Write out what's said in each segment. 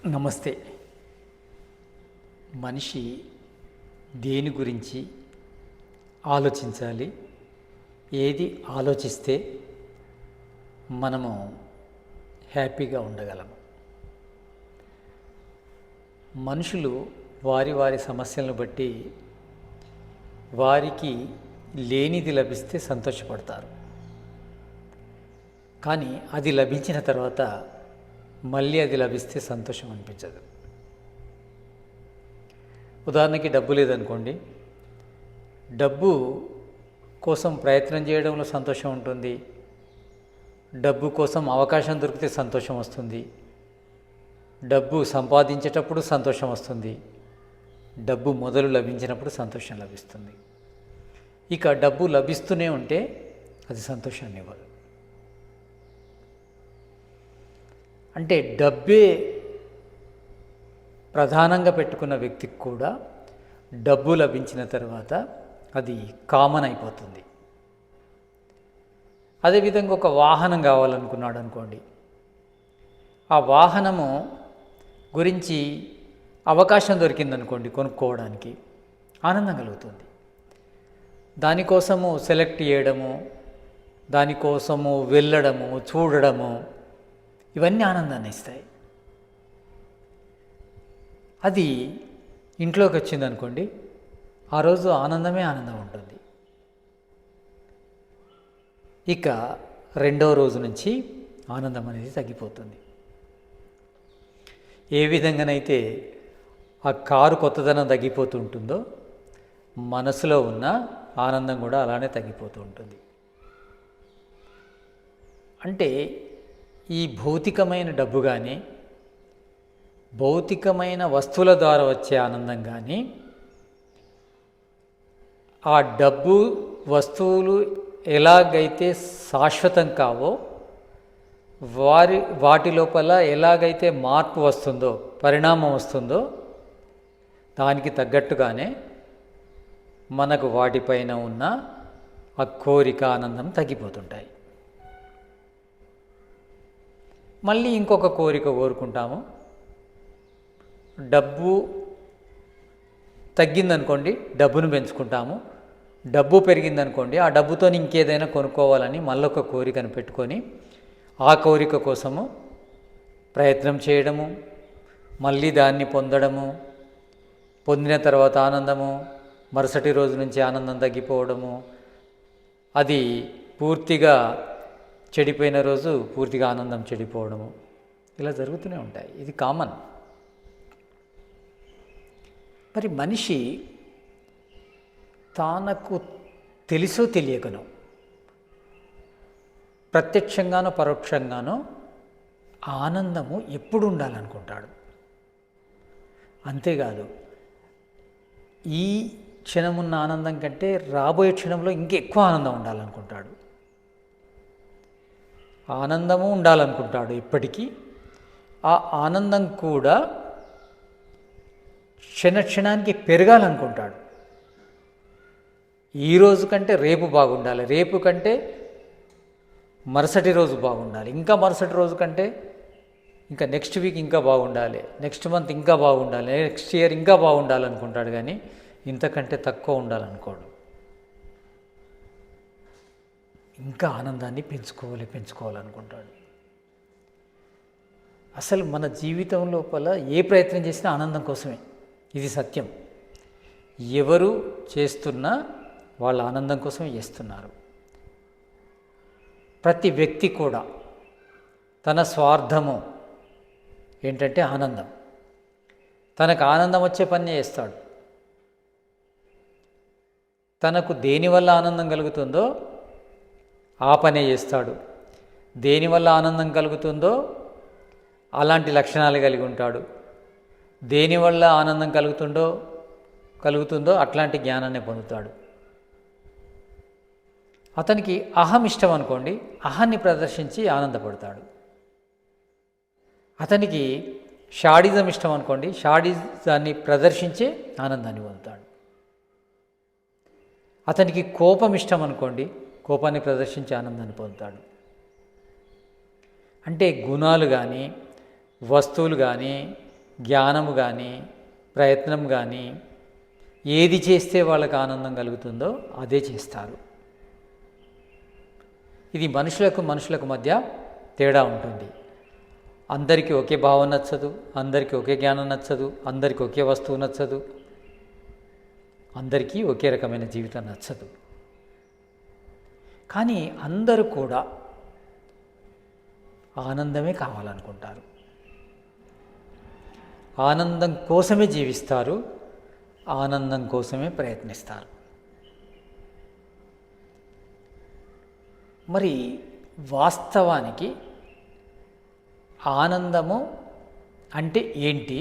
నమస్తే. మనిషి దేని గురించి ఆలోచించాలి? ఏది ఆలోచిస్తే మనము హ్యాపీగా ఉండగలము? మనుషులు వారి వారి సమస్యలను బట్టి వారికి లేనిది లభిస్తే సంతోషపడతారు. కానీ అది లభించిన తర్వాత మళ్ళీ అది లభిస్తే సంతోషం అనిపించదు. ఉదాహరణకి డబ్బు లేదనుకోండి, డబ్బు కోసం ప్రయత్నం చేయడంలో సంతోషం ఉంటుంది, డబ్బు కోసం అవకాశం దొరికితే సంతోషం వస్తుంది, డబ్బు సంపాదించేటప్పుడు సంతోషం వస్తుంది, డబ్బు మొదలు లభించినప్పుడు సంతోషం లభిస్తుంది. ఇక డబ్బు లభిస్తూనే ఉంటే అది సంతోషాన్ని ఇవ్వదు. అంటే డబ్బే ప్రధానంగా పెట్టుకున్న వ్యక్తికి కూడా డబ్బు లభించిన తర్వాత అది కామన్ అయిపోతుంది. అదేవిధంగా ఒక వాహనం కావాలనుకున్నాడు అనుకోండి, ఆ వాహనము గురించి అవకాశం దొరికిందనుకోండి కొనుక్కోవడానికి, ఆనందం కలుగుతుంది. దానికోసము సెలెక్ట్ చేయడము, దానికోసము వెళ్ళడము, చూడడము, ఇవన్నీ ఆనందాన్ని ఇస్తాయి. అది ఇంట్లోకి వచ్చిందనుకోండి, ఆ రోజు ఆనందమే ఆనందం ఉంటుంది. ఇక రెండవ రోజు నుంచి ఆనందం అనేది తగ్గిపోతుంది. ఏ విధంగానైతే ఆ కారు కొత్తదనం తగ్గిపోతూ ఉంటుందో మనసులో ఉన్న ఆనందం కూడా అలానే తగ్గిపోతూ ఉంటుంది. అంటే ఈ భౌతికమైన డబ్బు కానీ, భౌతికమైన వస్తువుల ద్వారా వచ్చే ఆనందం కానీ, ఆ డబ్బు వస్తువులు ఎలాగైతే శాశ్వతం కావో, వాటి లోపల ఎలాగైతే మార్పు వస్తుందో, పరిణామం వస్తుందో, దానికి తగ్గట్టుగానే మనకు వాటిపైన ఉన్న ఆ కోరిక, ఆనందం తగ్గిపోతుంటాయి. మళ్ళీ ఇంకొక కోరిక కోరుకుంటాము. డబ్బు తగ్గిందనుకోండి, డబ్బును పెంచుకుంటాము. డబ్బు పెరిగిందనుకోండి, ఆ డబ్బుతో ఇంకేదైనా కొనుక్కోవాలని మళ్ళొక కోరికను పెట్టుకొని ఆ కోరిక కోసము ప్రయత్నం చేయడము, మళ్ళీ దాన్ని పొందడము, పొందిన తర్వాత ఆనందము, మరుసటి రోజు నుంచి ఆనందం తగ్గిపోవడము, అది పూర్తిగా చెడిపోయిన రోజు పూర్తిగా ఆనందం చెడిపోవడము, ఇలా జరుగుతూనే ఉంటాయి. ఇది కామన్. మరి మనిషి తనకు తెలుసో తెలియకనో, ప్రత్యక్షంగానో పరోక్షంగానో ఆనందము ఎప్పుడు ఉండాలనుకుంటాడు. అంతేకాదు, ఈ క్షణమున్న ఆనందం కంటే రాబోయే క్షణంలో ఇంకెక్కువ ఆనందం ఉండాలనుకుంటాడు. ఆనందము ఉండాలనుకుంటాడు ఎప్పటికీ. ఆ ఆనందం కూడా క్షణానికి పెరగాలనుకుంటాడు. ఈరోజు కంటే రేపు బాగుండాలి, రేపు కంటే మరుసటి రోజు బాగుండాలి, ఇంకా మరుసటి రోజు కంటే ఇంకా నెక్స్ట్ వీక్ ఇంకా బాగుండాలి, నెక్స్ట్ మంత్ ఇంకా బాగుండాలి, నెక్స్ట్ ఇయర్ ఇంకా బాగుండాలనుకుంటాడు. కానీ ఇంతకంటే తక్కువ ఉండాలనుకోడు. ఇంకా ఆనందాన్ని పెంచుకోవాలనుకుంటాడు. అసలు మన జీవితం లోపల ఏ ప్రయత్నం చేసినా ఆనందం కోసమే. ఇది సత్యం. ఎవరు చేస్తున్నా వాళ్ళ ఆనందం కోసమే చేస్తున్నారు. ప్రతి వ్యక్తి కూడా తన స్వార్థము ఏంటంటే ఆనందం. తనకు ఆనందం వచ్చే పని చేస్తాడు. తనకు దేనివల్ల ఆనందం కలుగుతుందో ఆ పనే చేస్తాడు. దేనివల్ల ఆనందం కలుగుతుందో అలాంటి లక్షణాలు కలిగి ఉంటాడు. దేనివల్ల ఆనందం కలుగుతుందో అట్లాంటి జ్ఞానాన్ని పొందుతాడు. అతనికి అహం ఇష్టం అనుకోండి, అహాన్ని ప్రదర్శించి ఆనందపడతాడు. అతనికి షాడిజం ఇష్టం అనుకోండి, షాడిజాన్ని ప్రదర్శించే ఆనందాన్ని పొందుతాడు. అతనికి కోపం ఇష్టం అనుకోండి, కోపాన్ని ప్రదర్శించి ఆనందాన్ని పొందుతాడు. అంటే గుణాలు కానీ వస్తువులు కానీ జ్ఞానము కానీ ప్రయత్నం కానీ ఏది చేస్తే వాళ్ళకి ఆనందం కలుగుతుందో అదే చేస్తారు. ఇది మనుషులకు మధ్య తేడా ఉంటుంది. అందరికీ ఒకే భావం నచ్చదు, అందరికీ ఒకే జ్ఞానం నచ్చదు, అందరికీ ఒకే వస్తువు నచ్చదు, అందరికీ ఒకే రకమైన జీవితం నచ్చదు. కానీ అందరూ కూడా ఆనందమే కావాలనుకుంటారు, ఆనందం కోసమే జీవిస్తారు, ఆనందం కోసమే ప్రయత్నిస్తారు. మరి వాస్తవానికి ఆనందము అంటే ఏంటి?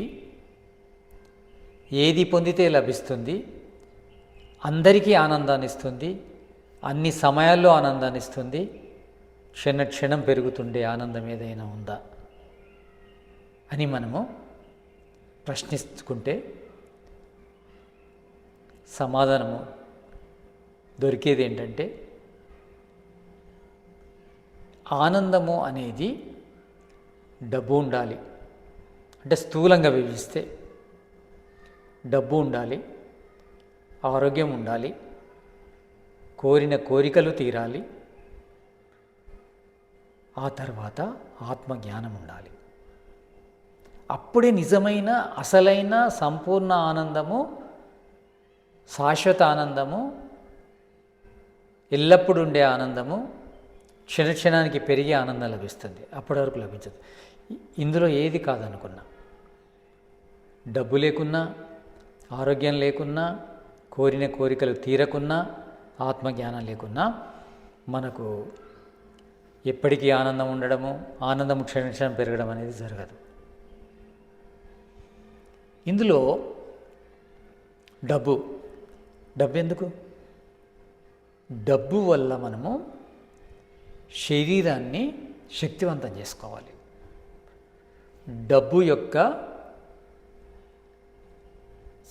ఏది పొందితే లభిస్తుంది? అందరికీ ఆనందాన్ని ఇస్తుంది, అన్ని సమయాల్లో ఆనందాన్ని ఇస్తుంది, క్షణం పెరుగుతుండే ఆనందం ఏదైనా ఉందా అని మనము ప్రశ్నించుకుంటే సమాధానము దొరికేది ఏంటంటే, ఆనందము అనేది డబ్బు ఉండాలి. అంటే స్థూలంగా విభజిస్తే డబ్బు ఉండాలి, ఆరోగ్యం ఉండాలి, కోరిన కోరికలు తీరాలి, ఆ తర్వాత ఆత్మజ్ఞానం ఉండాలి. అప్పుడే నిజమైన అసలైన సంపూర్ణ ఆనందము, శాశ్వత ఆనందము, ఎల్లప్పుడూ ఉండే ఆనందము, క్షణానికి పెరిగే ఆనందం లభిస్తుంది. అప్పటి వరకు లభించదు. ఇందులో ఏది కాదనుకున్నా, డబ్బు లేకున్నా, ఆరోగ్యం లేకున్నా, కోరిన కోరికలు తీరకున్నా, ఆత్మజ్ఞానం లేకున్నా మనకు ఎప్పటికీ ఆనందం ఉండడము, ఆనందము క్షణం పెరగడం అనేది జరగదు. ఇందులో డబ్బు ఎందుకు? డబ్బు వల్ల మనము శరీరాన్ని శక్తివంతం చేసుకోవాలి. డబ్బు యొక్క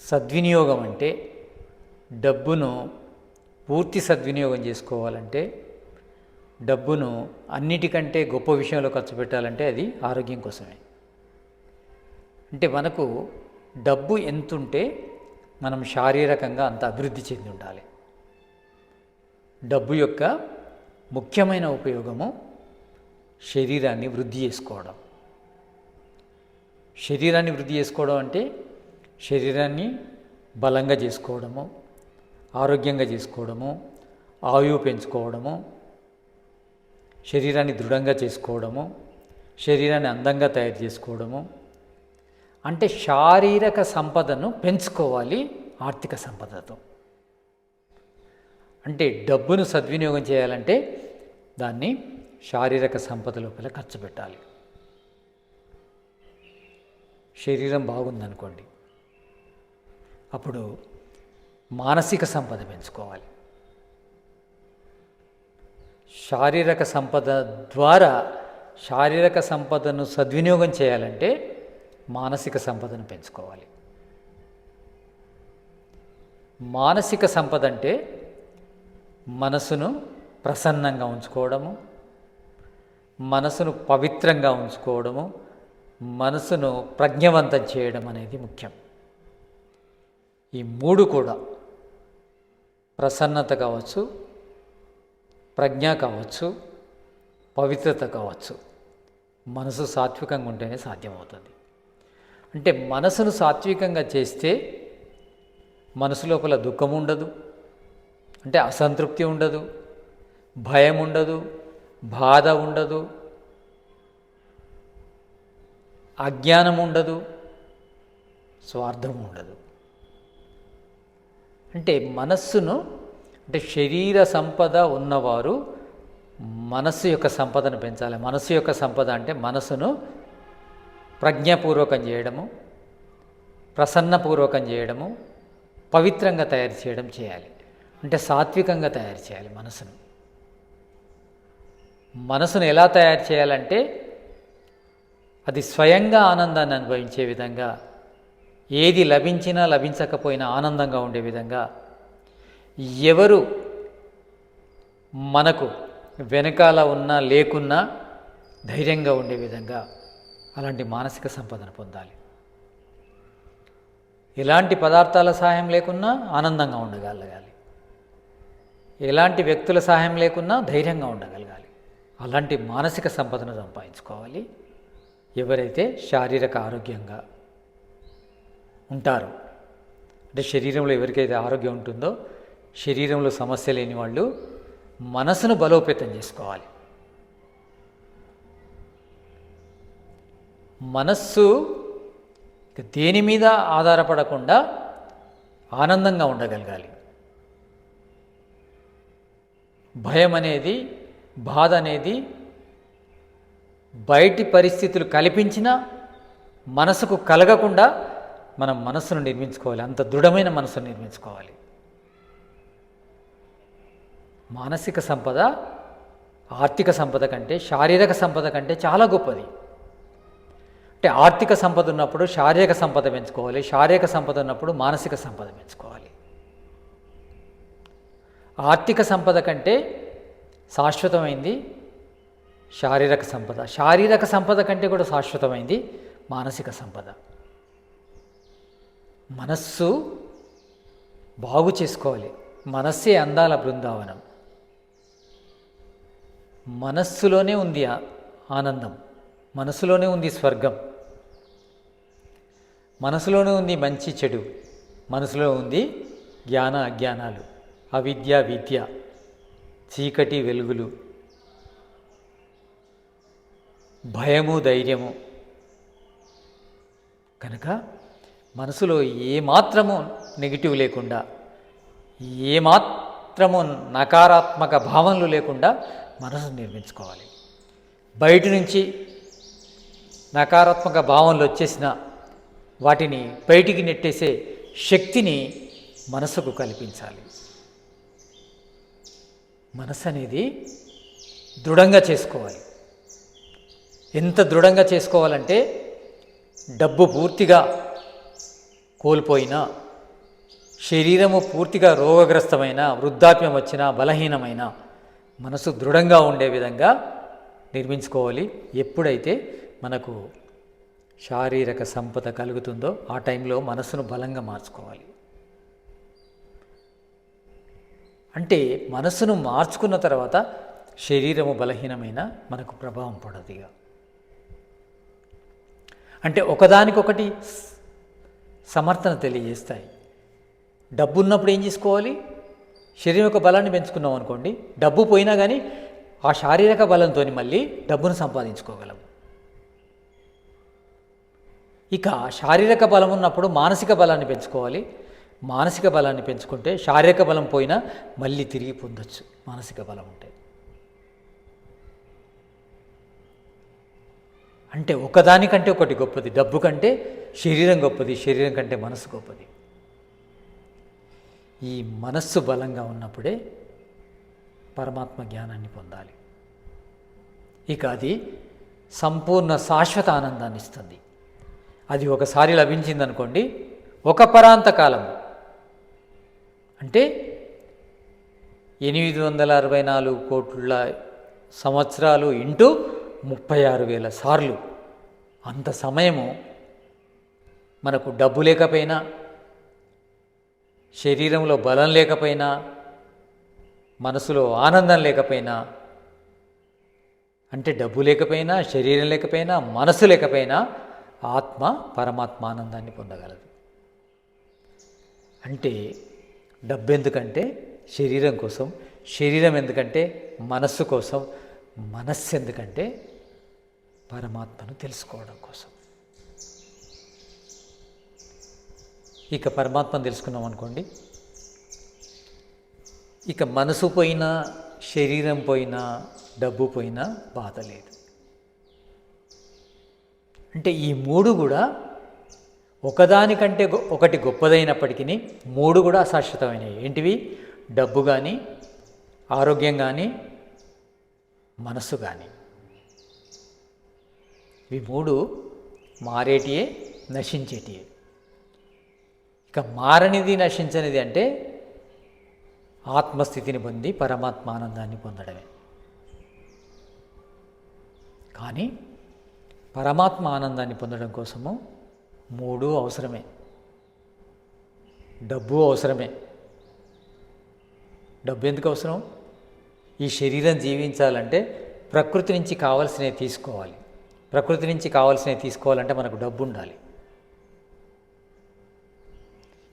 సద్వినియోగం అంటే, డబ్బును పూర్తి సద్వినియోగం చేసుకోవాలంటే, డబ్బును అన్నిటికంటే గొప్ప విషయంలో ఖర్చు పెట్టాలంటే అది ఆరోగ్యం కోసమే. అంటే మనకు డబ్బు ఎంతుంటే మనం శారీరకంగా అంత అభివృద్ధి చెంది ఉండాలి. డబ్బు యొక్క ముఖ్యమైన ఉపయోగము శరీరాన్ని వృద్ధి చేసుకోవడం. శరీరాన్ని వృద్ధి చేసుకోవడం అంటే శరీరాన్ని బలంగా చేసుకోవడము, ఆరోగ్యంగా చేసుకోవడము, ఆయువు పెంచుకోవడము, శరీరాన్ని దృఢంగా చేసుకోవడము, శరీరాన్ని అందంగా తయారు చేసుకోవడము. అంటే శారీరక సంపదను పెంచుకోవాలి ఆర్థిక సంపదతో. అంటే డబ్బును సద్వినియోగం చేయాలంటే దాన్ని శారీరక సంపద లోపల ఖర్చు పెట్టాలి. శరీరం బాగుందనుకోండి, అప్పుడు మానసిక సంపద పెంచుకోవాలి. శారీరక సంపద ద్వారా శారీరక సంపదను సద్వినియోగం చేయాలంటే మానసిక సంపదను పెంచుకోవాలి. మానసిక సంపద అంటే మనసును ప్రసన్నంగా ఉంచుకోవడము, మనసును పవిత్రంగా ఉంచుకోవడము, మనసును ప్రజ్ఞవంతం చేయడం అనేది ముఖ్యం. ఈ మూడు కూడా, ప్రసన్నత కావచ్చు, ప్రజ్ఞ కావచ్చు, పవిత్రత కావచ్చు, మనసు సాత్వికంగా ఉంటేనే సాధ్యమవుతుంది. అంటే మనసును సాత్వికంగా చేస్తే మనసు లోపల దుఃఖం ఉండదు, అంటే అసంతృప్తి ఉండదు, భయం ఉండదు, బాధ ఉండదు, అజ్ఞానం ఉండదు, స్వార్థం ఉండదు. అంటే మనస్సును, అంటే శరీర సంపద ఉన్నవారు మనస్సు యొక్క సంపదను పెంచాలి. మనస్సు యొక్క సంపద అంటే మనసును ప్రజ్ఞాపూర్వకం చేయడము, ప్రసన్నపూర్వకం చేయడము, పవిత్రంగా తయారు చేయడం చేయాలి. అంటే సాత్వికంగా తయారు చేయాలి మనసును. మనసును ఎలా తయారు చేయాలంటే అది స్వయంగా ఆనందాన్ని అనుభవించే విధంగా, ఏది లభించినా లభించకపోయినా ఆనందంగా ఉండే విధంగా, ఎవరు మనకు వెనకాల ఉన్నా లేకున్నా ధైర్యంగా ఉండే విధంగా అలాంటి మానసిక సంపదను పొందాలి. ఎలాంటి పదార్థాల సహాయం లేకున్నా ఆనందంగా ఉండగలగాలి, ఎలాంటి వ్యక్తుల సహాయం లేకున్నా ధైర్యంగా ఉండగలగాలి. అలాంటి మానసిక సంపదను సంపాదించుకోవాలి ఎవరైతే శారీరక ఆరోగ్యంగా ఉంటారో. అంటే శరీరంలో ఎవరికైతే ఆరోగ్యం ఉంటుందో, శరీరంలో సమస్య లేని వాళ్ళు మనసును బలోపేతం చేసుకోవాలి. మనస్సు దేని మీద ఆధారపడకుండా ఆనందంగా ఉండగలగాలి. భయం అనేది, బాధ అనేది బయటి పరిస్థితులు కల్పించినా మనసుకు కలగకుండా మనం మనస్సును నిర్మించుకోవాలి. అంత దృఢమైన మనసును నిర్మించుకోవాలి. మానసిక సంపద ఆర్థిక సంపద కంటే, శారీరక సంపద కంటే చాలా గొప్పది. అంటే ఆర్థిక సంపద ఉన్నప్పుడు శారీరక సంపద పెంచుకోవాలి, శారీరక సంపద ఉన్నప్పుడు మానసిక సంపద పెంచుకోవాలి. ఆర్థిక సంపద కంటే శాశ్వతమైంది శారీరక సంపద, శారీరక సంపద కంటే కూడా శాశ్వతమైంది మానసిక సంపద. మనస్సు బాగు చేసుకోవాలి. మనస్సే అందాల బృందావనం. మనస్సులోనే ఉంది ఆనందం, మనసులోనే ఉంది స్వర్గం, మనసులోనే ఉంది మంచి చెడు, మనసులో ఉంది జ్ఞాన అజ్ఞానాలు, అవిద్య విద్య, చీకటి వెలుగులు, భయము ధైర్యము. కనుక మనసులో ఏమాత్రము నెగిటివ్ లేకుండా, ఏమాత్రము నకారాత్మక భావనలు లేకుండా మనసును నిర్మించుకోవాలి. బయట నుంచి నకారాత్మక భావనలు వచ్చేసిన వాటిని బయటికి నెట్టేసే శక్తిని మనసుకు కల్పించాలి. మనసు అనేది దృఢంగా చేసుకోవాలి. ఎంత దృఢంగా చేసుకోవాలంటే, డబ్బు పూర్తిగా కోల్పోయినా, శరీరము పూర్తిగా రోగగ్రస్తమైన, వృద్ధాప్యం వచ్చినా, బలహీనమైన మనసు దృఢంగా ఉండే విధంగా నిర్మించుకోవాలి. ఎప్పుడైతే మనకు శారీరక సంపద కలుగుతుందో ఆ టైంలో మనసును బలంగా మార్చుకోవాలి. అంటే మనసును మార్చుకున్న తర్వాత శరీరము బలహీనమైన మనకు ప్రభావం పడదు. ఇక అంటే ఒకదానికొకటి సమర్థన తెలియజేస్తాయి. డబ్బు ఉన్నప్పుడు ఏం చేసుకోవాలి? శరీరం యొక్క బలాన్ని పెంచుకున్నాం అనుకోండి, డబ్బు పోయినా కానీ ఆ శారీరక బలంతో మళ్ళీ డబ్బును సంపాదించుకోగలం. ఇక శారీరక బలం ఉన్నప్పుడు మానసిక బలాన్ని పెంచుకోవాలి. మానసిక బలాన్ని పెంచుకుంటే శారీరక బలం పోయినా మళ్ళీ తిరిగి పొందొచ్చు మానసిక బలం ఉంటే. అంటే ఒకదానికంటే ఒకటి గొప్పది. డబ్బు కంటే శరీరం గొప్పది, శరీరం కంటే మనసు గొప్పది. ఈ మనస్సు బలంగా ఉన్నప్పుడే పరమాత్మ జ్ఞానాన్ని పొందాలి. ఇక అది సంపూర్ణ శాశ్వత ఆనందాన్ని ఇస్తుంది. అది ఒకసారి లభించిందనుకోండి, ఒక పరాంతకాలం అంటే 864 కోట్ల సంవత్సరాలు ఇంటూ 36,000 సార్లు అంత సమయము మనకు డబ్బు లేకపోయినా, శరీరంలో బలం లేకపోయినా, మనసులో ఆనందం లేకపోయినా, అంటే డబ్బు లేకపోయినా, శరీరం లేకపోయినా, మనసు లేకపోయినా ఆత్మ పరమాత్మ ఆనందాన్ని పొందగలదు. అంటే డబ్బు ఎందుకంటే శరీరం కోసం, శరీరం ఎందుకంటే మనస్సు కోసం, మనస్సు ఎందుకంటే పరమాత్మను తెలుసుకోవడం కోసం. ఇక పరమాత్మను తెలుసుకున్నాం అనుకోండి, ఇక మనసు పోయినా, శరీరం పోయినా, డబ్బు పోయినా బాధ లేదు. అంటే ఈ మూడు కూడా ఒకదానికంటే ఒకటి గొప్పదైనప్పటికీ మూడు కూడా అశాశ్వతమైనవి. ఏంటివి? డబ్బు కానీ, ఆరోగ్యం కానీ, మనస్సు కానీ. ఇవి మూడు మారేటియే, నశించేటియే. ఇక మారనిది, నశించనిది అంటే ఆత్మస్థితిని పొంది పరమాత్మ ఆనందాన్ని పొందడమే. కానీ పరమాత్మ ఆనందాన్ని పొందడం కోసము మూడు అవసరమే. డబ్బు అవసరమే. డబ్బు ఎందుకు అవసరం? ఈ శరీరం జీవించాలంటే ప్రకృతి నుంచి కావాల్సినవి తీసుకోవాలి. ప్రకృతి నుంచి కావాల్సినవి తీసుకోవాలంటే మనకు డబ్బు ఉండాలి.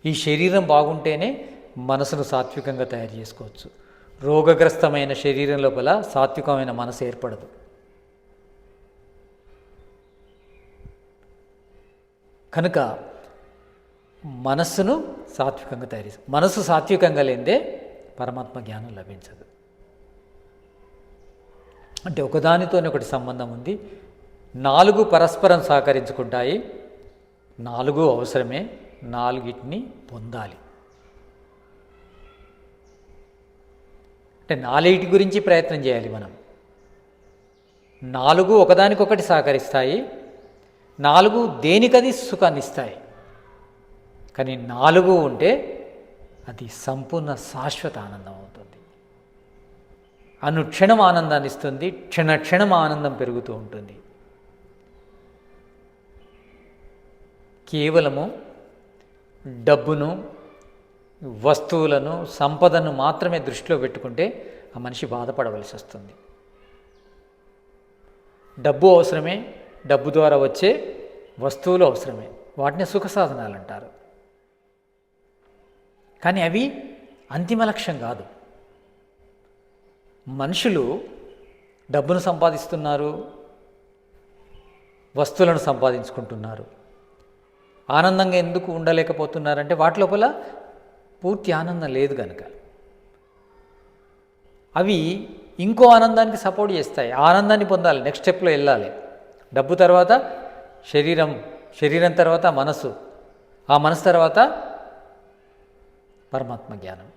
ఈ శరీరం బాగుంటేనే మనసును సాత్వికంగా తయారు చేసుకోవచ్చు. రోగగ్రస్తమైన శరీరం లోపల సాత్వికమైన మనసు ఏర్పడదు. కనుక మనస్సును సాత్వికంగా తయారు చేసి, మనసు సాత్వికంగా లేదే పరమాత్మ జ్ఞానం లభించదు. అంటే ఒకదానితోనే ఒకటి సంబంధం ఉంది. 4 పరస్పరం సహకరించుకుంటాయి. 4 అవసరమే. 4టిని పొందాలి. అంటే 4 గురించి ప్రయత్నం చేయాలి మనం. 4 ఒకదానికొకటి సహకరిస్తాయి. 4 దేనికది సుఖాన్ని ఇస్తాయి. కానీ 4 ఉంటే అది సంపూర్ణ శాశ్వత ఆనందం అవుతుంది. అనుక్షణం ఆనందాన్ని ఇస్తుంది. క్షణక్షణం ఆనందం పెరుగుతూ ఉంటుంది. కేవలము డబ్బును, వస్తువులను, సంపదను మాత్రమే దృష్టిలో పెట్టుకుంటే ఆ మనిషి బాధపడవలసి వస్తుంది. డబ్బు అవసరమే. డబ్బు ద్వారా వచ్చే వస్తువులు అవసరమే. వాటిని సుఖ సాధనాలు అంటారు. కానీ అవి అంతిమ లక్ష్యం కాదు. మనుషులు డబ్బును సంపాదిస్తున్నారు, వస్తువులను సంపాదించుకుంటున్నారు. ఆనందంగా ఎందుకు ఉండలేకపోతున్నారంటే వాటి లోపల పూర్తి ఆనందం లేదు కనుక. అవి ఇంకో ఆనందానికి సపోర్ట్ చేస్తాయి. ఆనందాన్ని పొందాలి, నెక్స్ట్ స్టెప్లో వెళ్ళాలి. డబ్బు తర్వాత శరీరం, శరీరం తర్వాత మనసు, ఆ మనసు తర్వాత పరమాత్మ జ్ఞానం.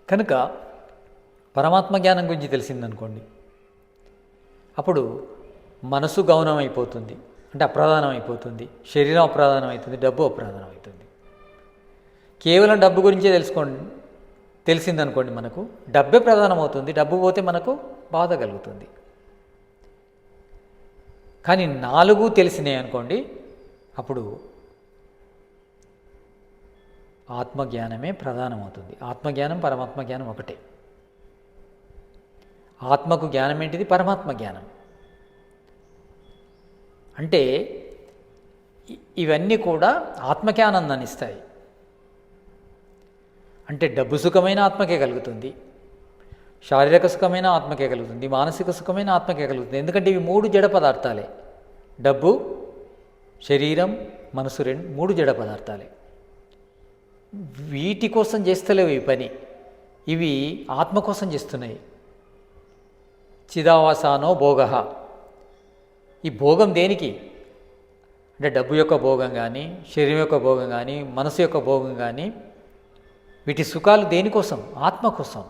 కనుక పరమాత్మ జ్ఞానం గురించి తెలిసిందనుకోండి, అప్పుడు మనసు గౌనం అయిపోతుంది, అంటే అప్రధానం అయిపోతుంది. శరీరం అప్రధానం అవుతుంది, డబ్బు అప్రధానం అవుతుంది. కేవలం డబ్బు గురించే తెలిసిందనుకోండి, మనకు డబ్బే ప్రధానం అవుతుంది. డబ్బు పోతే మనకు బాధ కలుగుతుంది. కానీ 4 తెలిసినాయి అనుకోండి, అప్పుడు ఆత్మజ్ఞానమే ప్రధానమవుతుంది. ఆత్మజ్ఞానం, పరమాత్మ జ్ఞానం ఒకటే. ఆత్మకు జ్ఞానం ఏంటిది? పరమాత్మ జ్ఞానం. అంటే ఇవన్నీ కూడా ఆత్మకే ఆనందాన్ని ఇస్తాయి. అంటే డబ్బు సుఖమైన ఆత్మకే కలుగుతుంది, శారీరక సుఖమైన ఆత్మకే కలుగుతుంది, మానసిక సుఖమైన ఆత్మకే కలుగుతుంది. ఎందుకంటే ఇవి 3 జడ పదార్థాలే. డబ్బు, శరీరం, మనసు 3 జడ పదార్థాలే. వీటి కోసం చేస్తలేవు ఈ పని. ఇవి ఆత్మ కోసం చేస్తున్నాయి. చిదావాసానో భోగ. ఈ భోగం దేనికి? అంటే డబ్బు యొక్క భోగం కానీ, శరీరం యొక్క భోగం కానీ, మనసు యొక్క భోగం కానీ, వీటి సుఖాలు దేనికోసం? ఆత్మ కోసం.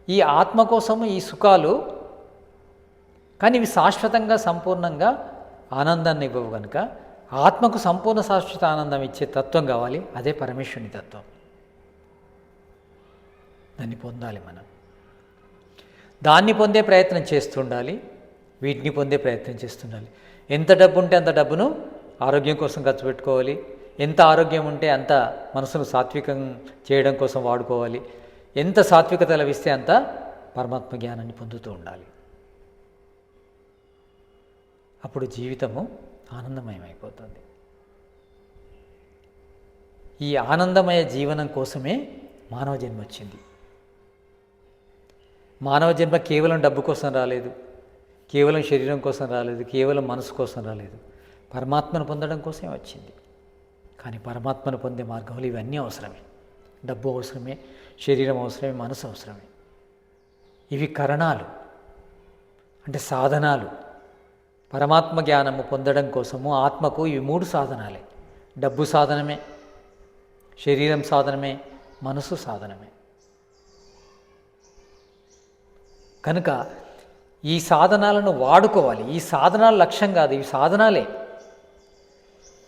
ఈ ఆత్మ కోసము ఈ సుఖాలు. కానీ ఇవి శాశ్వతంగా, సంపూర్ణంగా ఆనందాన్ని ఇవ్వవు కనుక ఆత్మకు సంపూర్ణ శాశ్వత ఆనందం ఇచ్చే తత్వం కావాలి. అదే పరమేశ్వరుని తత్వం. దాన్ని పొందాలి మనం. దాన్ని పొందే ప్రయత్నం చేస్తుండాలి. వీటిని పొందే ప్రయత్నం చేస్తుండాలి. ఎంత డబ్బు ఉంటే అంత డబ్బును ఆరోగ్యం కోసం ఖర్చు పెట్టుకోవాలి. ఎంత ఆరోగ్యం ఉంటే అంత మనసును సాత్వికం చేయడం కోసం వాడుకోవాలి. ఎంత సాత్వికత లభిస్తే అంత పరమాత్మ జ్ఞానాన్ని పొందుతూ ఉండాలి. అప్పుడు జీవితము ఆనందమయమైపోతుంది. ఈ ఆనందమయ జీవనం కోసమే మానవ జన్మ వచ్చింది. మానవ జన్మ కేవలం డబ్బు కోసం రాలేదు, కేవలం శరీరం కోసం రాలేదు, కేవలం మనసు కోసం రాలేదు. పరమాత్మను పొందడం కోసమే వచ్చింది. కానీ పరమాత్మను పొందే మార్గంలో ఇవన్నీ అవసరమే. డబ్బు అవసరమే, శరీరం అవసరమే, మనసు అవసరమే. ఇవి కరణాలు, అంటే సాధనాలు. పరమాత్మ జ్ఞానము పొందడం కోసము ఆత్మకు ఇవి 3 సాధనాలే. డబ్బు సాధనమే, శరీరం సాధనమే, మనసు సాధనమే. కనుక ఈ సాధనాలను వాడుకోవాలి. ఈ సాధనాలు లక్ష్యం కాదు, ఇవి సాధనాలే.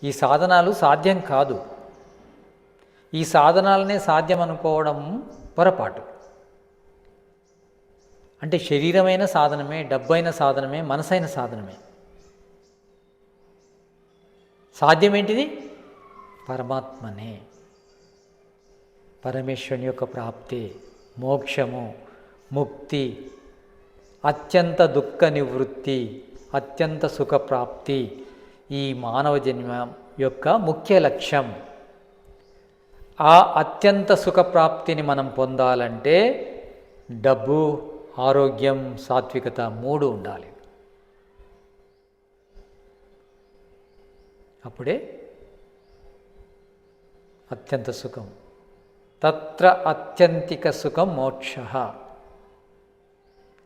ఈ సాధనాలు సాధ్యం కాదు. ఈ సాధనాలనే సాధ్యం అనుకోవడం పొరపాటు. అంటే శరీరమైన సాధనమే, డబ్బైన సాధనమే, మనసైన సాధనమే. సాధ్యమేంటిది? పరమాత్మనే, పరమేశ్వరుని యొక్క ప్రాప్తి, మోక్షము, ముక్తి, అత్యంత దుఃఖ నివృత్తి, అత్యంత సుఖప్రాప్తి ఈ మానవ జన్మ యొక్క ముఖ్య లక్ష్యం. ఆ అత్యంత సుఖప్రాప్తిని మనం పొందాలంటే డబ్బు, ఆరోగ్యం, సాత్వికత 3 ఉండాలి. అప్పుడే అత్యంత సుఖం. తత్ర అత్యంతిక సుఖం మోక్ష.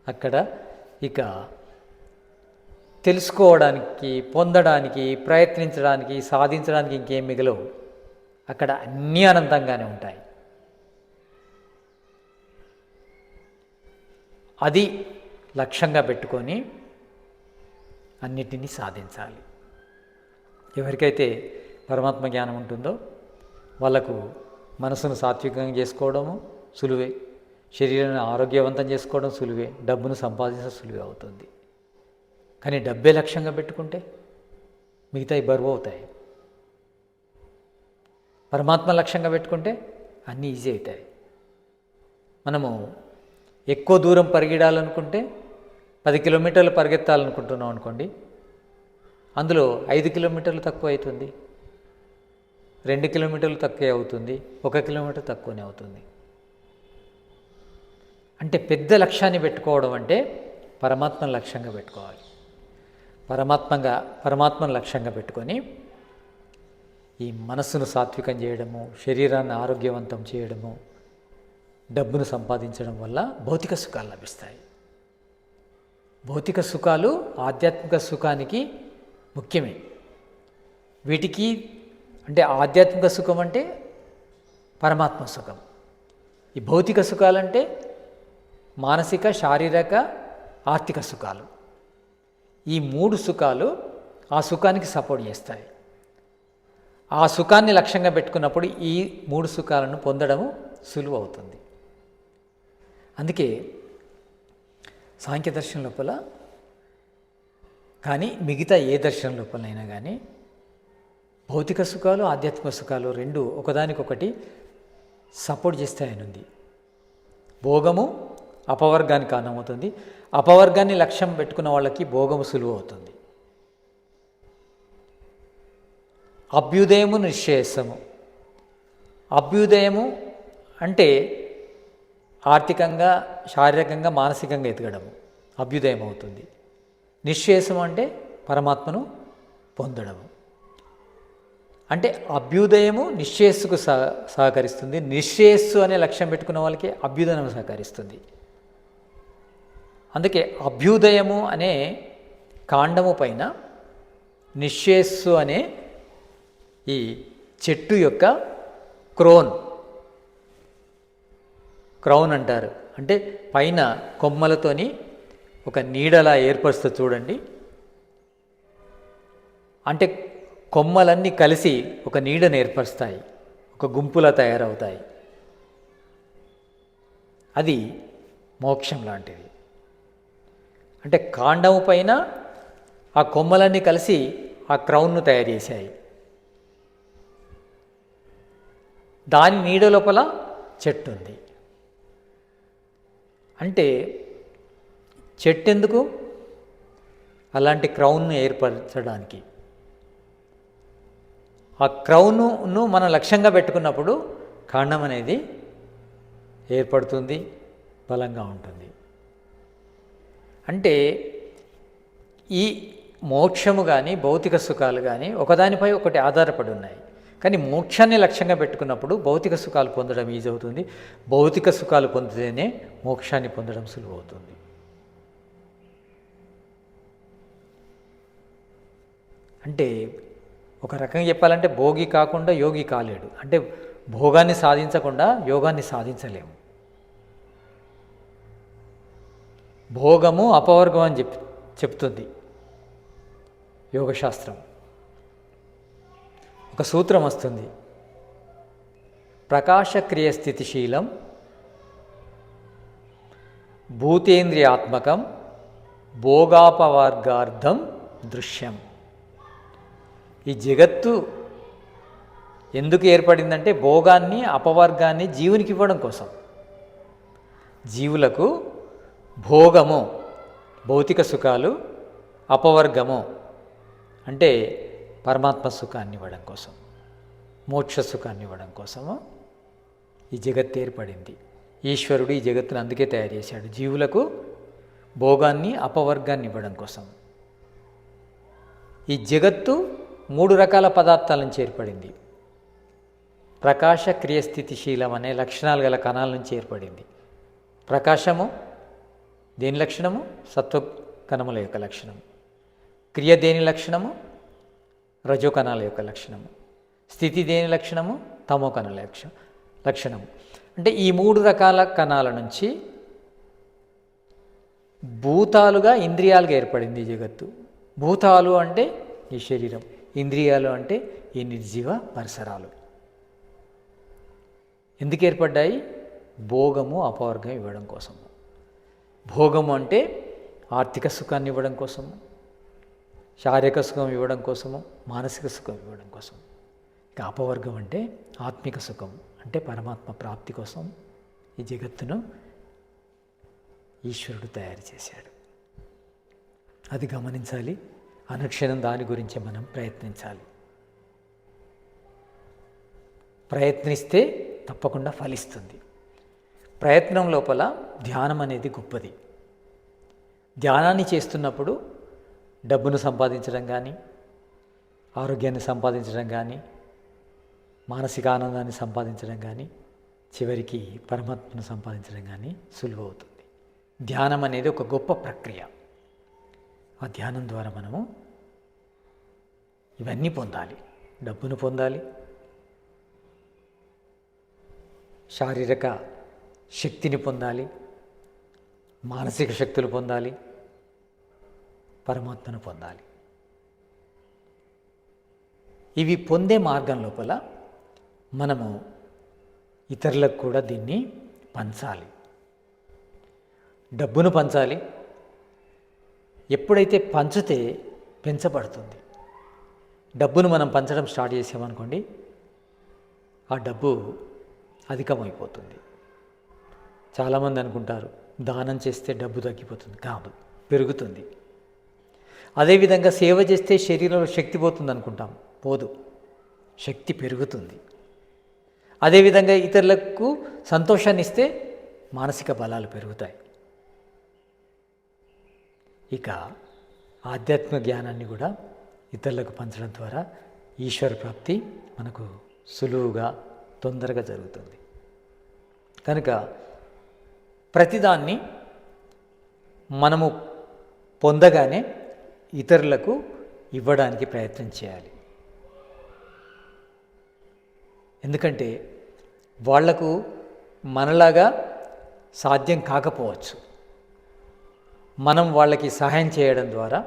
అక్కడ ఇక తెలుసుకోవడానికి, పొందడానికి, ప్రయత్నించడానికి, సాధించడానికి ఇంకేం మిగలవు. అక్కడ అన్నీ అనంతంగానే ఉంటాయి. అది లక్ష్యంగా పెట్టుకొని అన్నిటినీ సాధించాలి. ఎవరికైతే పరమాత్మ జ్ఞానం ఉంటుందో వాళ్ళకు మనసును సాత్వికంగా చేసుకోవడము సులువే, శరీరాన్ని ఆరోగ్యవంతం చేసుకోవడం సులువే, డబ్బును సంపాదించడం సులువే అవుతుంది. కానీ డబ్బే లక్ష్యంగా పెట్టుకుంటే మిగతాయి బరువు అవుతాయి. పరమాత్మ లక్ష్యంగా పెట్టుకుంటే అన్నీ ఈజీ అవుతాయి. మనము ఎక్కువ దూరం పరిగెడాలనుకుంటే 10 కిలోమీటర్లు పరిగెత్తాలనుకుంటున్నాం అనుకోండి, అందులో 5 కిలోమీటర్లు తక్కువ అవుతుంది, 2 కిలోమీటర్లు తక్కువ అవుతుంది, 1 కిలోమీటర్ తక్కువనే అవుతుంది. అంటే పెద్ద లక్ష్యాన్ని పెట్టుకోవడం అంటే పరమాత్మను లక్ష్యంగా పెట్టుకోవాలి. పరమాత్మను లక్ష్యంగా పెట్టుకొని ఈ మనస్సును సాత్వికం చేయడము, శరీరాన్ని ఆరోగ్యవంతం చేయడము, డబ్బును సంపాదించడం వల్ల భౌతిక సుఖాలు లభిస్తాయి. భౌతిక సుఖాలు ఆధ్యాత్మిక సుఖానికి ముఖ్యమే. వీటికి అంటే ఆధ్యాత్మిక సుఖం అంటే పరమాత్మ సుఖం, ఈ భౌతిక సుఖాలంటే మానసిక, శారీరక, ఆర్థిక సుఖాలు. ఈ 3 సుఖాలు ఆ సుఖానికి సపోర్ట్ చేస్తాయి. ఆ సుఖాన్ని లక్ష్యంగా పెట్టుకున్నప్పుడు ఈ 3 సుఖాలను పొందడము సులువు అవుతుంది. అందుకే సాంఖ్య దర్శనం లోపల కానీ మిగతా ఏ దర్శనం లోపలైనా కానీ భౌతిక సుఖాలు, ఆధ్యాత్మిక సుఖాలు 2 ఒకదానికొకటి సపోర్ట్ చేస్తాయని ఉంది. భోగము అపవర్గానికి కారణమవుతుంది, అపవర్గాన్ని లక్ష్యం పెట్టుకున్న వాళ్ళకి భోగము సులువు అవుతుంది. అభ్యుదయము, నిశ్రేయస్సము. అభ్యుదయము అంటే ఆర్థికంగా, శారీరకంగా, మానసికంగా ఎదగడము అభ్యుదయం అవుతుంది. నిశ్రేయస్సం అంటే పరమాత్మను పొందడము. అంటే అభ్యుదయము నిశ్రేయస్సుకు సహకరిస్తుంది, నిశ్రేయస్సు అనే లక్ష్యం పెట్టుకున్న వాళ్ళకి అభ్యుదయం సహకరిస్తుంది. అందుకే అభ్యుదయము అనే కాండము పైన నిశ్రేయస్సు అనే ఈ చెట్టు యొక్క క్రౌన్ అంటారు. అంటే పైన కొమ్మలతోని ఒక నీడలా ఏర్పరుస్తుంది చూడండి. అంటే కొమ్మలన్నీ కలిసి ఒక నీడను ఏర్పరుస్తాయి, ఒక గుంపులా తయారవుతాయి. అది మోక్షం లాంటిది. అంటే కాండము పైన ఆ కొమ్మలన్నీ కలిసి ఆ క్రౌన్ను తయారు చేశాయి. దాని నీడ లోపల చెట్టు ఉంది. అంటే చెట్టు ఎందుకు? అలాంటి క్రౌన్ను ఏర్పరచడానికి. ఆ క్రౌన్ను మనం లక్ష్యంగా పెట్టుకున్నప్పుడు కాండం అనేది ఏర్పడుతుంది, బలంగా ఉంటుంది. అంటే ఈ మోక్షము కానీ భౌతిక సుఖాలు కానీ ఒకదానిపై ఒకటి ఆధారపడి ఉన్నాయి. కానీ మోక్షాన్ని లక్ష్యంగా పెట్టుకున్నప్పుడు భౌతిక సుఖాలు పొందడం ఈజీ అవుతుంది, భౌతిక సుఖాలు పొందితేనే మోక్షాన్ని పొందడం సులువు అవుతుంది. అంటే ఒక రకంగా చెప్పాలంటే భోగి కాకుండా యోగి కాలేడు. అంటే భోగాన్ని సాధించకుండా యోగాన్ని సాధించలేము. భోగము అపవర్గం అని చెప్తుంది యోగశాస్త్రం. ఒక సూత్రం వస్తుంది, ప్రకాశక్రియ స్థితిశీలం భూతేంద్రియాత్మకం భోగాపవర్గార్థం దృశ్యం. ఈ జగత్తు ఎందుకు ఏర్పడిందంటే భోగాన్ని అపవర్గాన్ని జీవునికి ఇవ్వడం కోసం. జీవులకు భోగము భౌతిక సుఖాలు, అపవర్గము అంటే పరమాత్మ సుఖాన్ని ఇవ్వడం కోసం, మోక్ష సుఖాన్ని ఇవ్వడం కోసము ఈ జగత్తు ఏర్పడింది. ఈశ్వరుడు ఈ జగత్తును అందుకే తయారు చేశాడు, జీవులకు భోగాన్ని అపవర్గాన్ని ఇవ్వడం కోసం. ఈ జగత్తు 3 రకాల పదార్థాల నుంచి ఏర్పడింది. ప్రకాశ, క్రియస్థితిశీలం అనే లక్షణాలు గల కణాల నుంచి ఏర్పడింది. ప్రకాశము దేని లక్షణము? సత్వ కణముల యొక్క లక్షణము. క్రియ దేని లక్షణము? రజో కణాల యొక్క లక్షణము. స్థితి దేని లక్షణము? తమో కణాల లక్షణము. అంటే ఈ 3 రకాల కణాల నుంచి భూతాలుగా ఇంద్రియాలుగా ఏర్పడింది ఈ జగత్తు. భూతాలు అంటే ఈ శరీరం, ఇంద్రియాలు అంటే ఈ నిర్జీవ పరిసరాలు. ఎందుకు ఏర్పడ్డాయి? భోగము అపవర్గం ఇవ్వడం కోసము. భోగము అంటే ఆర్థిక సుఖాన్ని ఇవ్వడం కోసము, శారీరక సుఖం ఇవ్వడం కోసము, మానసిక సుఖం ఇవ్వడం కోసం. ఇక అపవర్గం అంటే ఆత్మిక సుఖం, అంటే పరమాత్మ ప్రాప్తి కోసం ఈ జగత్తును ఈశ్వరుడు తయారు చేశాడు. అది గమనించాలి. అనుక్షణం దాని గురించి మనం ప్రయత్నించాలి. ప్రయత్నిస్తే తప్పకుండా ఫలిస్తుంది. ప్రయత్నం లోపల ధ్యానం అనేది గొప్పది. ధ్యానాన్ని చేస్తున్నప్పుడు డబ్బును సంపాదించడం కానీ, ఆరోగ్యాన్ని సంపాదించడం కానీ, మానసిక ఆనందాన్ని సంపాదించడం కానీ, చివరికి పరమాత్మను సంపాదించడం కానీ సులువు అవుతుంది. ధ్యానం అనేది ఒక గొప్ప ప్రక్రియ. ఆ ధ్యానం ద్వారా మనము ఇవన్నీ పొందాలి. డబ్బును పొందాలి, శారీరక శక్తిని పొందాలి, మానసిక శక్తులు పొందాలి, పరమాత్మను పొందాలి. ఇవి పొందే మార్గం లోపల మనము ఇతరులకు కూడా దీన్ని పంచాలి. డబ్బును పంచాలి. ఎప్పుడైతే పంచితే పెంచబడుతుంది. డబ్బును మనం పంచడం స్టార్ట్ చేసామనుకోండి, ఆ డబ్బు అధికమైపోతుంది. చాలామంది అనుకుంటారు దానం చేస్తే డబ్బు తగ్గిపోతుంది. కాదు, పెరుగుతుంది. అదేవిధంగా సేవ చేస్తే శరీరంలో శక్తి పోతుంది అనుకుంటాం. పోదు, శక్తి పెరుగుతుంది. అదేవిధంగా ఇతరులకు సంతోషాన్ని ఇస్తే మానసిక బలాలు పెరుగుతాయి. ఇక ఆధ్యాత్మిక జ్ఞానాన్ని కూడా ఇతరులకు పంచడం ద్వారా ఈశ్వర ప్రాప్తి మనకు సులువుగా తొందరగా జరుగుతుంది. కనుక ప్రతిదాన్ని మనము పొందగానే ఇతరులకు ఇవ్వడానికి ప్రయత్నం చేయాలి. ఎందుకంటే వాళ్లకు మనలాగా సాధ్యం కాకపోవచ్చు. మనం వాళ్ళకి సహాయం చేయడం ద్వారా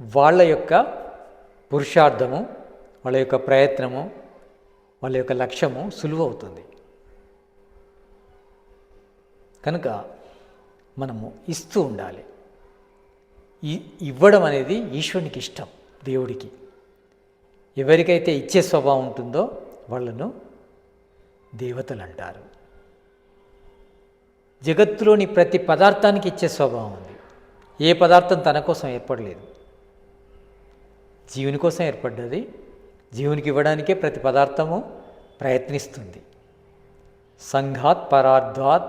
వాళ్ళ యొక్క పురుషార్థము, వాళ్ళ యొక్క ప్రయత్నము, వాళ్ళ యొక్క లక్ష్యము సులువు అవుతుంది. కనుక మనము ఇస్తూ ఉండాలి. ఇవ్వడం అనేది ఈశ్వరునికి ఇష్టం, దేవుడికి. ఎవరికైతే ఇచ్చే స్వభావం ఉంటుందో వాళ్ళను దేవతలు అంటారు. జగత్తులోని ప్రతి పదార్థానికి ఇచ్చే స్వభావం ఉంది. ఏ పదార్థం తన కోసం ఏర్పడలేదు, జీవుని కోసం ఏర్పడ్డది. జీవునికి ఇవ్వడానికే ప్రతి పదార్థము ప్రయత్నిస్తుంది. సంఘాత్ పరార్ధ్వాత్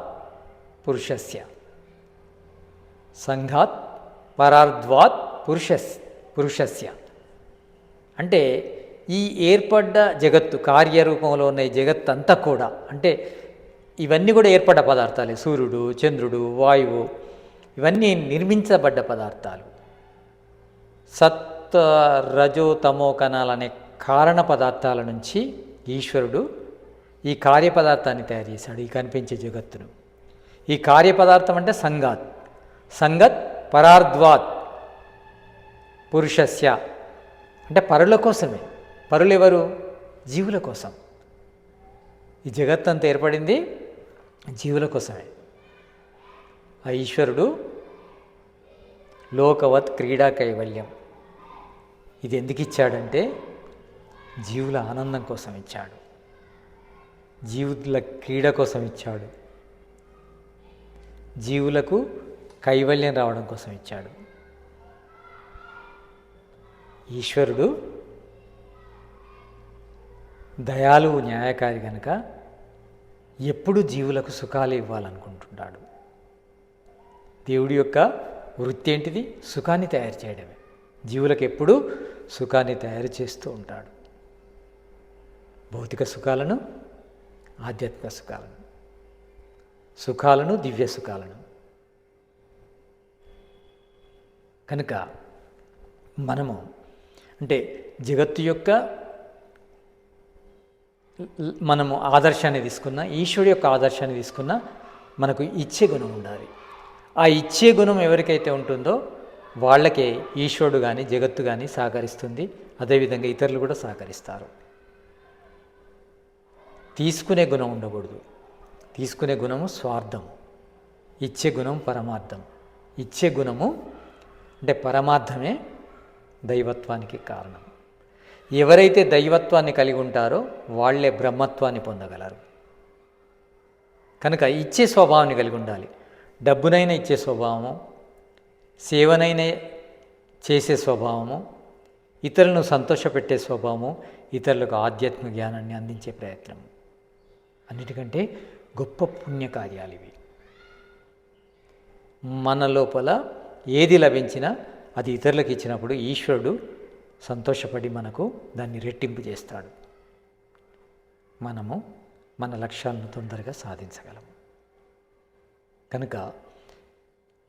పురుషస్య, సంఘాత్ పరార్ధ్వాత్ పురుషస్య అంటే ఈ ఏర్పడ్డ జగత్తు, కార్యరూపంలో ఉన్న ఈ జగత్తు అంతా కూడా, అంటే ఇవన్నీ కూడా ఏర్పడ్డ పదార్థాలే. సూర్యుడు, చంద్రుడు, వాయువు, ఇవన్నీ నిర్మించబడ్డ పదార్థాలు. సత్, రజో, తమో కణాలనే కారణ పదార్థాల నుంచి ఈశ్వరుడు ఈ కార్యపదార్థాన్ని తయారు చేశాడు, ఈ కనిపించే జగత్తును. ఈ కార్యపదార్థం అంటే సంగాత్. సంగత్ పరార్ధ్వాత్ పురుషస్య అంటే పరుల కోసమే. పరులు ఎవరు? జీవుల కోసం. ఈ జగత్తంతా ఏర్పడింది జీవుల కోసమే. ఆ ఈశ్వరుడు లోకవత్ క్రీడా కైవల్యం, ఇది ఎందుకు ఇచ్చాడంటే జీవుల ఆనందం కోసం ఇచ్చాడు, జీవుల క్రీడ కోసం ఇచ్చాడు, జీవులకు కైవల్యం రావడం కోసం ఇచ్చాడు. ఈశ్వరుడు దయాళువు, న్యాయకారి కనుక ఎప్పుడు జీవులకు సుఖాలు ఇవ్వాలనుకుంటున్నాడు. దేవుడి యొక్క వృత్తి ఏంటిది? సుఖాన్ని తయారు చేయడమే. జీవులకు ఎప్పుడూ సుఖాన్ని తయారు చేస్తూ ఉంటాడు. భౌతిక సుఖాలను, ఆధ్యాత్మిక సుఖాలను, సుఖాలను, దివ్య సుఖాలను. కనుక మనము అంటే జగత్తు యొక్క మనము ఆదర్శాన్ని తీసుకున్న, ఈశ్వరుడు యొక్క ఆదర్శాన్ని తీసుకున్న మనకు ఇచ్చే గుణం ఉండాలి. ఆ ఇచ్చే గుణం ఎవరికైతే ఉంటుందో వాళ్ళకే ఈశ్వరుడు కానీ జగత్తు కానీ సహకరిస్తుంది. అదేవిధంగా ఇతరులు కూడా సహకరిస్తారు. తీసుకునే గుణం ఉండకూడదు. తీసుకునే గుణము స్వార్థం, ఇచ్చే గుణం పరమార్థం. ఇచ్చే గుణము అంటే పరమార్థమే దైవత్వానికి కారణం. ఎవరైతే దైవత్వాన్ని కలిగి ఉంటారో వాళ్ళే బ్రహ్మత్వాన్ని పొందగలరు. కనుక ఇచ్చే స్వభావాన్ని కలిగి ఉండాలి. డబ్బునైనా ఇచ్చే స్వభావము, సేవనైనా చేసే స్వభావము, ఇతరులను సంతోషపెట్టే స్వభావము, ఇతరులకు ఆధ్యాత్మిక జ్ఞానాన్ని అందించే ప్రయత్నం. అన్నిటికంటే గొప్ప పుణ్యకార్యాలు ఇవి. మన లోపల ఏది లభించినా అది ఇతరులకు ఇచ్చినప్పుడు ఈశ్వరుడు సంతోషపడి మనకు దాన్ని రెట్టింపు చేస్తాడు. మనము మన లక్ష్యాలను తొందరగా సాధించగలము. కనుక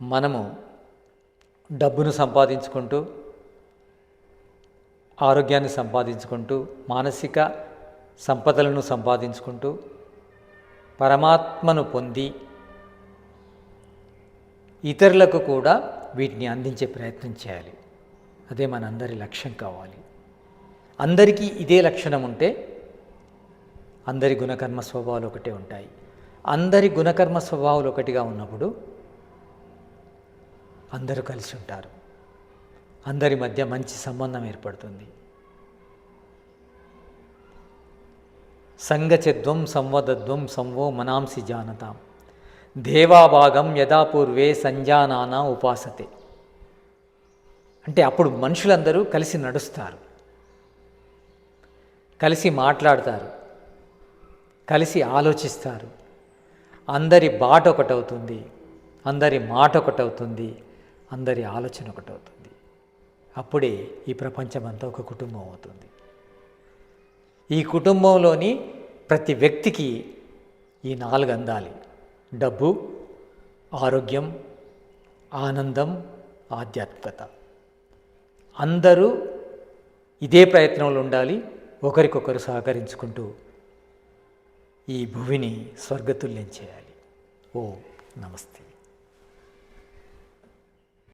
మనము డబ్బును సంపాదించుకుంటూ, ఆరోగ్యాన్ని సంపాదించుకుంటూ, మానసిక సంపదలను సంపాదించుకుంటూ, పరమాత్మను పొంది ఇతరులకు కూడా వీటిని అందించే ప్రయత్నం చేయాలి. అదే మనందరి లక్ష్యం కావాలి. అందరికీ ఇదే లక్షణం ఉంటే అందరి గుణకర్మ స్వభావాలు ఒకటే ఉంటాయి. అందరి గుణకర్మ స్వభావాలు ఒకటిగా ఉన్నప్పుడు అందరూ కలిసి ఉంటారు. అందరి మధ్య మంచి సంబంధం ఏర్పడుతుంది. సంగచద్వం సంవదద్వం సంవో మనాంసి జానతాం దేవాభాగం యథాపూర్వే సంజానాన ఉపాసతే. అంటే అప్పుడు మనుషులందరూ కలిసి నడుస్తారు, కలిసి మాట్లాడతారు, కలిసి ఆలోచిస్తారు. అందరి బాట ఒకటవుతుంది, అందరి మాట ఒకటవుతుంది, అందరి ఆలోచన ఒకటవుతుంది. అప్పుడే ఈ ప్రపంచమంతా ఒక కుటుంబం అవుతుంది. ఈ కుటుంబంలోని ప్రతి వ్యక్తికి ఈ 4 అందాలి: డబ్బు, ఆరోగ్యం, ఆనందం, ఆధ్యాత్మికత. అందరూ ఇదే ప్రయత్నంలో ఉండాలి. ఒకరికొకరు సహకరించుకుంటూ ఈ భూమిని స్వర్గతుల్యం చేయాలి. ఓ నమస్తే.